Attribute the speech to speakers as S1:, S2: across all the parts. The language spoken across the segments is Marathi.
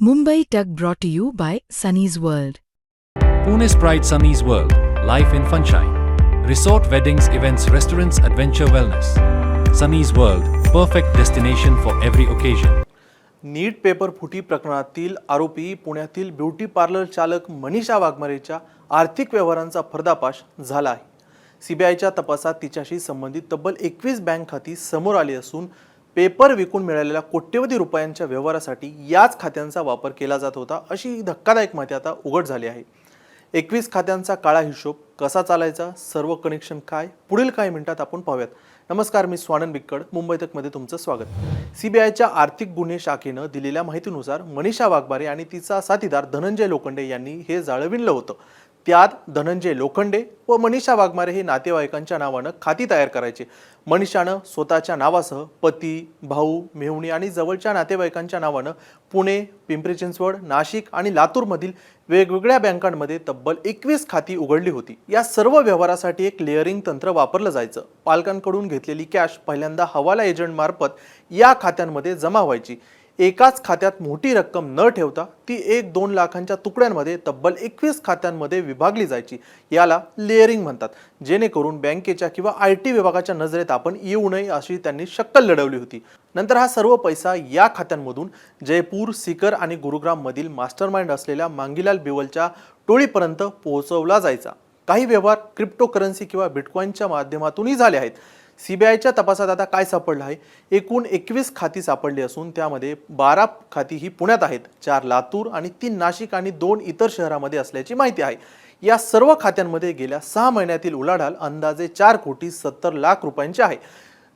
S1: Mumbai Tug brought to you by Sunny's World.
S2: Pune's Pride Sunny's World, Life in Funshine. Resort weddings, events, restaurants, adventure wellness. Sunny's World, perfect destination for every occasion.
S3: NEET paper फुटी प्रकरणातील आरोपी पुण्यातील ब्युटी पार्लर चालक मनीषा वाघमारेच्या आर्थिक व्यवहारांचा पर्दाफाश झाला आहे. सीबीआयच्या तपासात तिच्याशी संबंधित तब्बल 21 बँक खाती समोर आली असून पेपर विकून मिळालेल्या कोट्यवधी रुपयांच्या व्यवहारासाठी याच खात्यांचा वापर केला जात होता अशी धक्कादायक माहिती आता उघड झाली आहे. 21 खात्यांचा काळा हिशोब कसा चालायचा, सर्व कनेक्शन काय, पुढील काही मिनिटात आपण पाहूयात. नमस्कार, मी स्वानंद बिक्कड, मुंबई तकमध्ये तुमचं स्वागत. सीबीआयच्या आर्थिक गुन्हे शाखेनं दिलेल्या माहितीनुसार मनीषा वाघमारे आणि तिचा साथीदार धनंजय लोखंडे यांनी हे जाळं विणलं होतं. त्यात धनंजय लोखंडे व मनीषा वाघमारे हे नातेवाईकांच्या नावानं खाती तयार करायचे. मनीषानं स्वतःच्या नावासह पती, भाऊ, मेहुणी आणि जवळच्या नातेवाईकांच्या नावानं पुणे, पिंपरी चिंचवड, नाशिक आणि लातूरमधील वेगवेगळ्या बँकांमध्ये तब्बल 21 खाती उघडली होती. या सर्व व्यवहारासाठी एक लेअरिंग तंत्र वापरलं जायचं. पालकांकडून घेतलेली कॅश पहिल्यांदा हवाला एजंट मार्फत या खात्यांमध्ये जमा व्हायची. एकाच खात्यात मोठी रक्कम न ठेवता ती 1-2 लाखांच्या तुकड्यांमध्ये तब्बल 21 खात्यांमध्ये विभागली जायची. याला लेअरिंग म्हणतात. जेणेकरून बँकेच्या किंवा IT विभागाच्या नजरेत आपण येऊ नये अशी त्यांनी शक्कल लढवली होती. नंतर हा सर्व पैसा या खात्यांमधून जयपूर, सीकर आणि गुरुग्राम मधील मास्टरमाइंड असलेल्या मांगीलाल बिवलच्या टोळीपर्यंत पोहोचवला जायचा. काही व्यवहार क्रिप्टोकरन्सी किंवा बिटकॉइनच्या माध्यमातूनही झाले आहेत. सीबीआयच्या तपासात आता काय सापडलं आहे? एकूण 21 खाती सापडली असून त्यामध्ये 12 खाती ही पुण्यात आहेत, 4 लातूर आणि 3 नाशिक आणि 2 इतर शहरामध्ये असल्याची माहिती आहे. या सर्व खात्यांमध्ये गेल्या 6 महिन्यातील उलाढाल अंदाजे 4,70,00,000 रुपयांची आहे.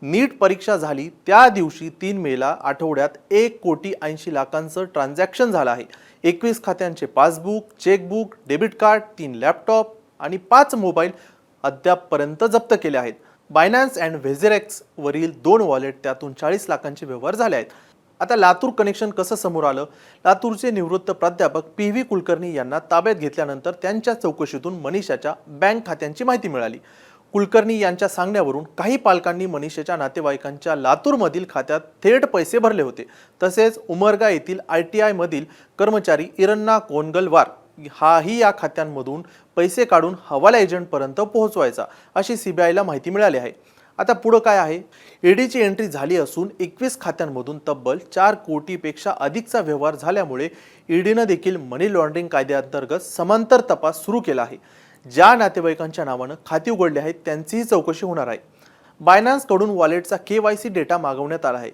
S3: नीट परीक्षा झाली त्या दिवशी 3 मेला आठवड्यात 1,80,80,00,000चं ट्रान्झॅक्शन झालं आहे. 21 खात्यांचे passbook, chequebook, debit card, 3 laptop आणि 5 मोबाईल अद्यापपर्यंत जप्त केले आहेत. बायनान्स अँड व्हेझेरेक्स वरील 2 वॉलेट, त्यातून 40 लाखांचे व्यवहार झाले आहेत. आता लातूर कनेक्शन कसं समोर आलं? लातूरचे निवृत्त प्राध्यापक PV कुलकर्णी यांना ताब्यात घेतल्यानंतर त्यांच्या चौकशीतून मनीषाच्या बँक खात्यांची माहिती मिळाली. कुलकर्णी यांच्या सांगण्यावरून काही पालकांनी मनीषाच्या नातेवाईकांच्या लातूरमधील खात्यात थेट पैसे भरले होते. तसेच उमरगा येथील ITI मधील कर्मचारी इरन्ना कोनगलवार हाही या खात्यांमधून पैसे काढून हवाला एजंटपर्यंत पोहोचवायचा अशी सीबीआयला माहिती मिळाली आहे. आता पुढे काय आहे? ईडीची एंट्री झाली असून 21 खात्यांमधून तब्बल 4 कोटीपेक्षा अधिकचा व्यवहार झाल्यामुळे ईडीनं देखील मनी लॉन्ड्रिंग कायद्याअंतर्गत समांतर तपास सुरू केला आहे. ज्या नातेवाईकांच्या नावानं खाती उघडली आहेत त्यांचीही चौकशी होणार आहे. बायनान्सकडून वॉलेटचा KYC डेटा मागवण्यात आला आहे.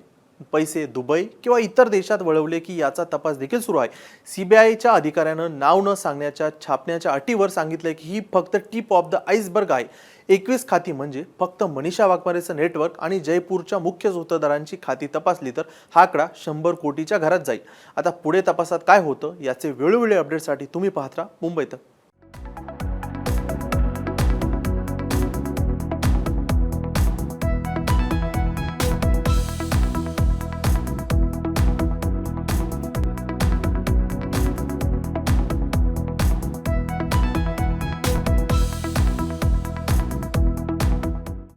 S3: पैसे दुबई किंवा इतर देशात वळवले की याचा तपास देखील सुरू आहे. सीबीआयच्या अधिकाऱ्यानं नाव न सांगण्याच्या छापण्याच्या अटीवर सांगितलंय की ही फक्त टिप ऑफ द आईसबर्ग आहे. 21 खाती म्हणजे फक्त मनीषा वाघमारेचं नेटवर्क आणि जयपूरच्या मुख्य सूत्रधारांची खाती तपासली तर हा आकडा 100 कोटीच्या घरात जाईल. आता पुढे तपासात काय होतं याचे वेळोवेळी अपडेटसाठी तुम्ही पाहत राहा मुंबई तक.